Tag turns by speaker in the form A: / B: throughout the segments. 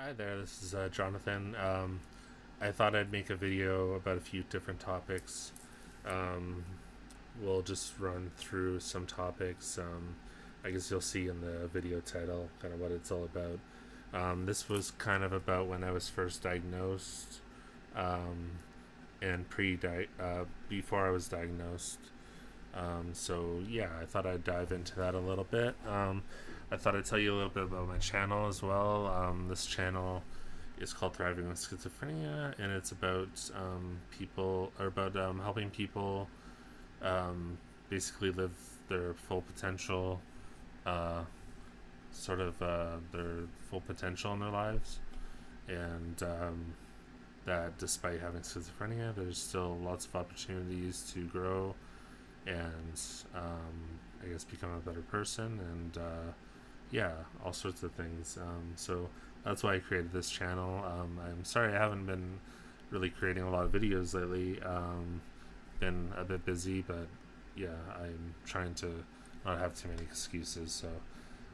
A: Hi there, this is Jonathan. I thought I'd make a video about a few different topics. Um, we'll just run through some topics. I guess you'll see in the video title kind of what it's all about. This was kind of about when I was first diagnosed um, and before I was diagnosed. So yeah, I thought I'd dive into that a little bit. I thought I'd tell you a little bit about my channel as well. This channel is called Thriving with Schizophrenia, and it's about helping people um, basically live their full potential, uh, their full potential in their lives, and that despite having schizophrenia, there's still lots of opportunities to grow and I guess become a better person and yeah, all sorts of things. So that's why I created this channel. I'm sorry I haven't been really creating a lot of videos lately. Been a bit busy, but yeah, I'm trying to not have too many excuses.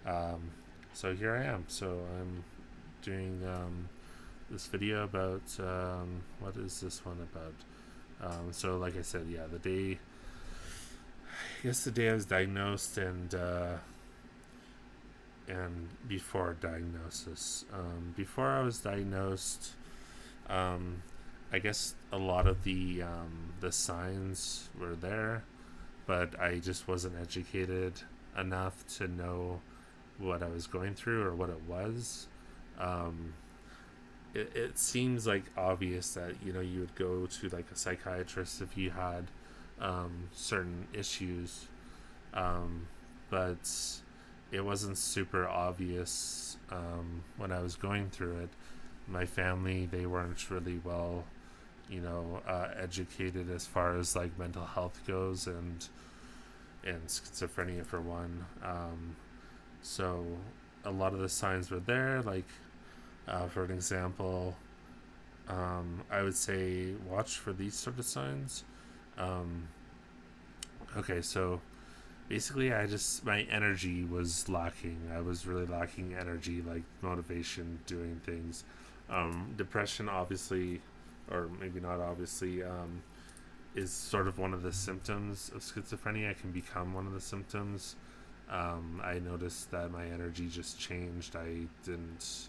A: Um, so here I am. So I'm doing this video about what is this one about? So like I said, yeah, the day I was diagnosed and before diagnosis. Before I was diagnosed, um, I guess a lot of the signs were there, but I just wasn't educated enough to know what I was going through or what it was. Um, it seems like obvious that you would go to like a psychiatrist if you had certain issues, um, but it wasn't super obvious when I was going through it. My family, they weren't really well, educated as far as like mental health goes, and schizophrenia for one. So a lot of the signs were there. Like for an example, I would say watch for these sort of signs. Um, okay, so basically my energy was lacking. I was really lacking energy, like motivation, doing things. Depression, obviously, or maybe not obviously, is sort of one of the symptoms of schizophrenia. It can become one of the symptoms. I noticed that my energy just changed. I didn't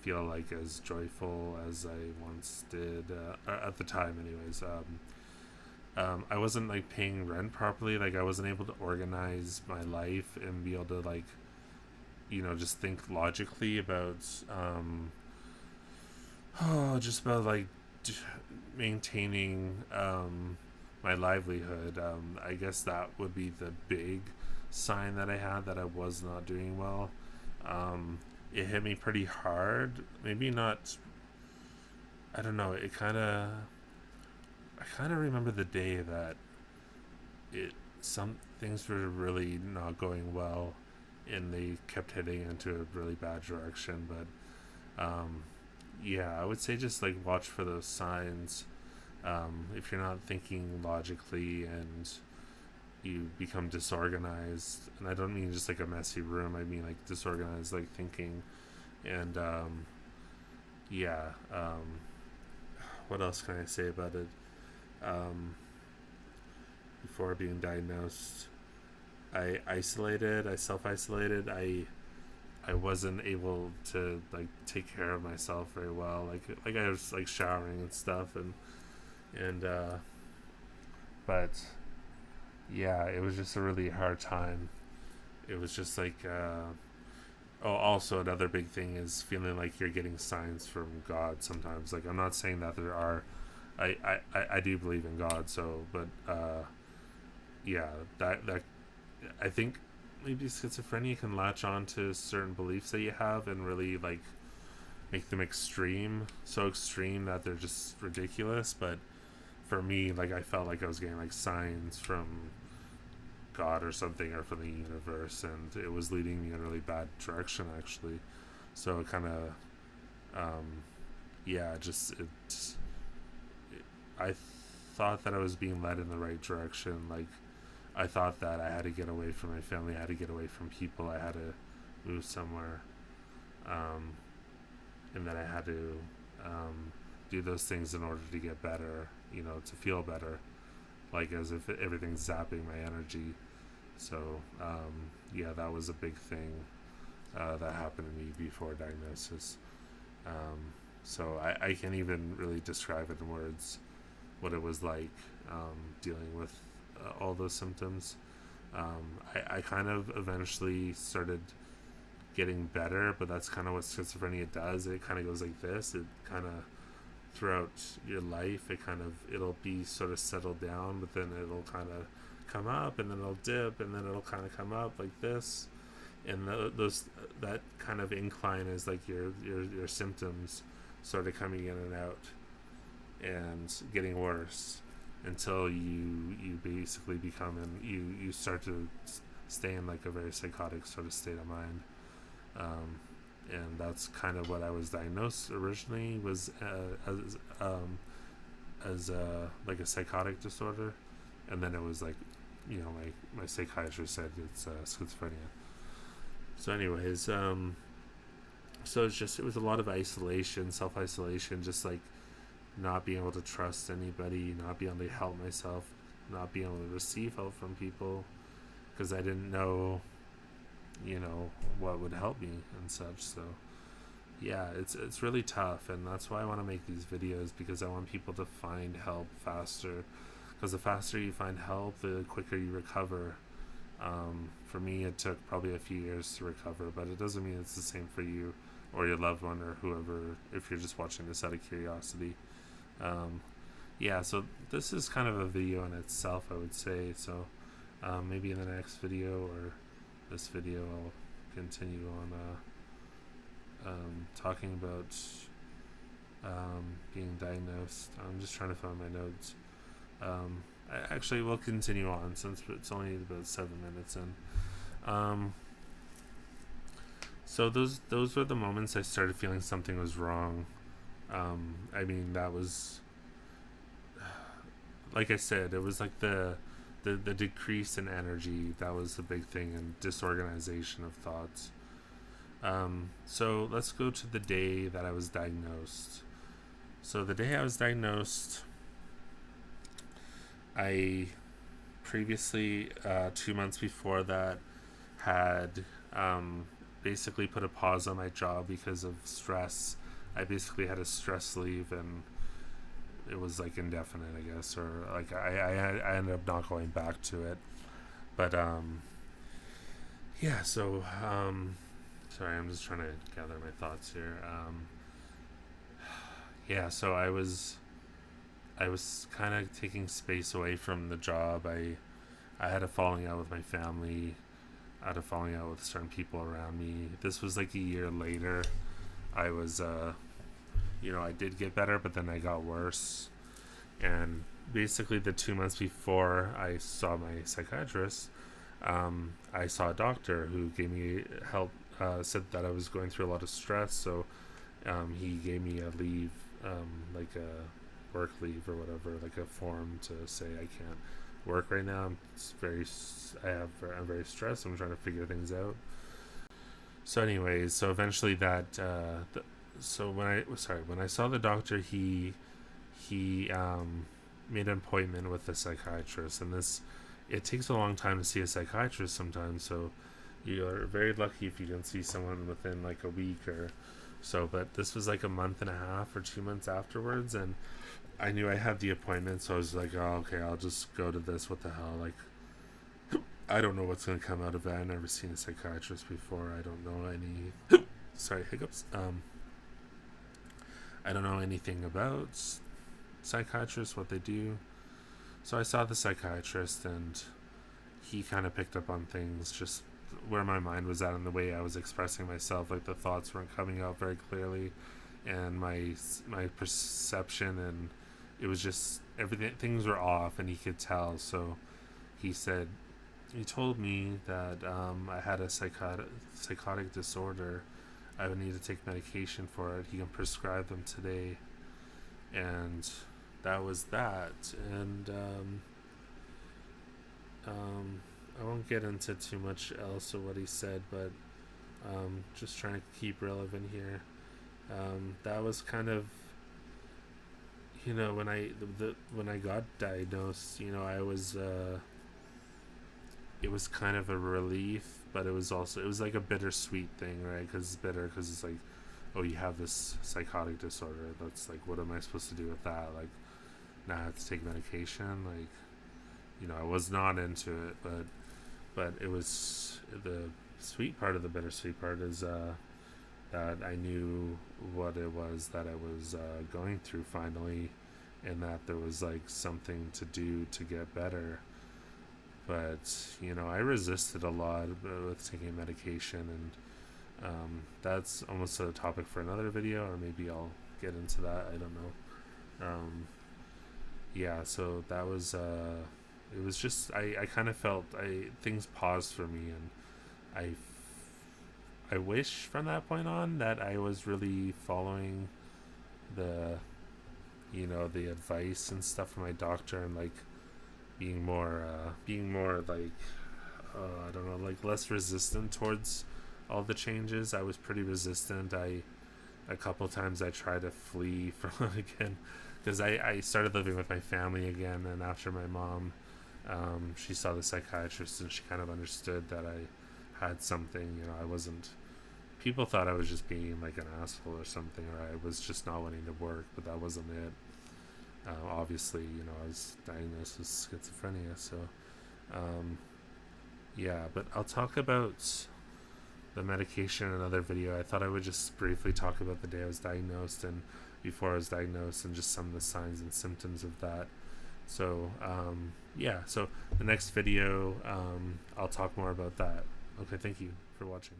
A: feel like as joyful as I once did, at the time anyways. I wasn't like paying rent properly. Like I wasn't able to organize my life and be able to like just think logically about just about like maintaining my livelihood. I guess that would be the big sign that I had that I was not doing well. It hit me pretty hard. Maybe not. I don't know. I kind of remember the day that it some things were really not going well, and they kept heading into a really bad direction. But yeah, I would say just like watch for those signs. If you're not thinking logically and you become disorganized, and I don't mean just like a messy room, I mean like disorganized like thinking. And yeah, what else can I say about it? um, before being diagnosed, I self isolated. I wasn't able to like take care of myself very well. Like I was like showering and stuff, and but yeah, it was just a really hard time. It was just like oh, also another big thing is feeling like you're getting signs from God sometimes. Like I'm not saying that there are. I do believe in God, so but yeah, that I think maybe schizophrenia can latch on to certain beliefs that you have and really like make them extreme, so extreme that they're just ridiculous. But for me, like I felt like I was getting like signs from God or something or from the universe, and it was leading me in a really bad direction actually. So it kind of, um, yeah, I thought that I was being led in the right direction. Like I thought that I had to get away from my family. I had to get away from people. I had to move somewhere. Um, and that I had to do those things in order to get better, to feel better, like as if everything's zapping my energy. So yeah, that was a big thing that happened to me before diagnosis. Um, so I can't even really describe it in words what it was like dealing with all those symptoms. I kind of eventually started getting better, but that's kind of what schizophrenia does. It kind of goes like this. It kind of throughout your life, it'll be sort of settled down, but then it'll kind of come up, and then it'll dip, and then it'll kind of come up like this. And those that kind of incline is like your symptoms started coming in and out and getting worse until you basically become you start to stay in like a very psychotic sort of state of mind. um, and that's kind of what I was diagnosed originally, was as like a psychotic disorder, and then it was like, my psychiatrist said it's schizophrenia. So anyways, so it was a lot of isolation, self-isolation, just like not being able to trust anybody, not being able to help myself, not being able to receive help from people, because I didn't know, what would help me and such. So yeah, it's really tough, and that's why I want to make these videos, because I want people to find help faster. Because the faster you find help, the quicker you recover. For me, it took probably a few years to recover, but it doesn't mean it's the same for you or your loved one or whoever, if you're just watching this out of curiosity. Um, yeah, so this is kind of a video in itself, I would say. So maybe in the next video or this video, I'll continue on talking about being diagnosed. I'm just trying to find my notes. I actually will continue on since it's only about 7 minutes in. So those were the moments I started feeling something was wrong. I mean, that was, like I said, it was like the decrease in energy. That was the big thing, and disorganization of thoughts. So let's go to the day that I was diagnosed. So the day I was diagnosed, I previously, 2 months before that, had basically put a pause on my job because of stress. I basically had a stress leave, and it was like indefinite, I guess, or like I ended up not going back to it. But yeah, so sorry, I'm just trying to gather my thoughts here. Yeah, so I was kind of taking space away from the job. I had a falling out with my family. I had a falling out with certain people around me. This was like a year later. I was, I did get better, but then I got worse. And basically, the 2 months before I saw my psychiatrist, I saw a doctor who gave me help. Said that I was going through a lot of stress, so he gave me a leave, like a work leave or whatever, like a form to say I can't work right now. I'm very stressed. I'm trying to figure things out. So anyways, so eventually so when I saw the doctor, he made an appointment with a psychiatrist, and it takes a long time to see a psychiatrist sometimes. So you're very lucky if you can see someone within like a week or so. But this was like a month and a half or 2 months afterwards, and I knew I had the appointment, so I was like, oh, okay, I'll just go to this. What the hell? Like, I don't know what's going to come out of it. I've never seen a psychiatrist before. I don't know any... Sorry, hiccups. I don't know anything about psychiatrists, what they do. So I saw the psychiatrist, and he kind of picked up on things, just where my mind was at and the way I was expressing myself. Like, the thoughts weren't coming out very clearly, and my perception, and it was just everything, things were off, and he could tell. So he told me that I had a psychotic disorder. I would need to take medication for it. He can prescribe them today, and that was that. And I won't get into too much else of what he said, but just trying to keep relevant here. That was kind of, when when I got diagnosed, I was it was kind of a relief, but it was like a bittersweet thing, right? Because it's bitter because it's like, oh, you have this psychotic disorder. That's like, what am I supposed to do with that? Like, now I have to take medication. Like, I was not into it, but it was the sweet part of the bittersweet part is that I knew what it was that I was going through finally, and that there was like something to do to get better. But I resisted a lot with taking medication, and that's almost a topic for another video, or maybe I'll get into that. I don't know. Yeah, so that was it was just I kind of felt things paused for me, and I wish from that point on that I was really following the the advice and stuff from my doctor, and like being more like I don't know, like less resistant towards all the changes. I was pretty resistant. A couple times I tried to flee from it again, because I started living with my family again, and after my mom, she saw the psychiatrist, and she kind of understood that I had something. I wasn't. People thought I was just being like an asshole or something, or I was just not wanting to work, but that wasn't it. Obviously, I was diagnosed with schizophrenia, so yeah. But I'll talk about the medication in another video. I thought I would just briefly talk about the day I was diagnosed and before I was diagnosed, and just some of the signs and symptoms of that. So yeah, so the next video, I'll talk more about that. Okay, thank you for watching.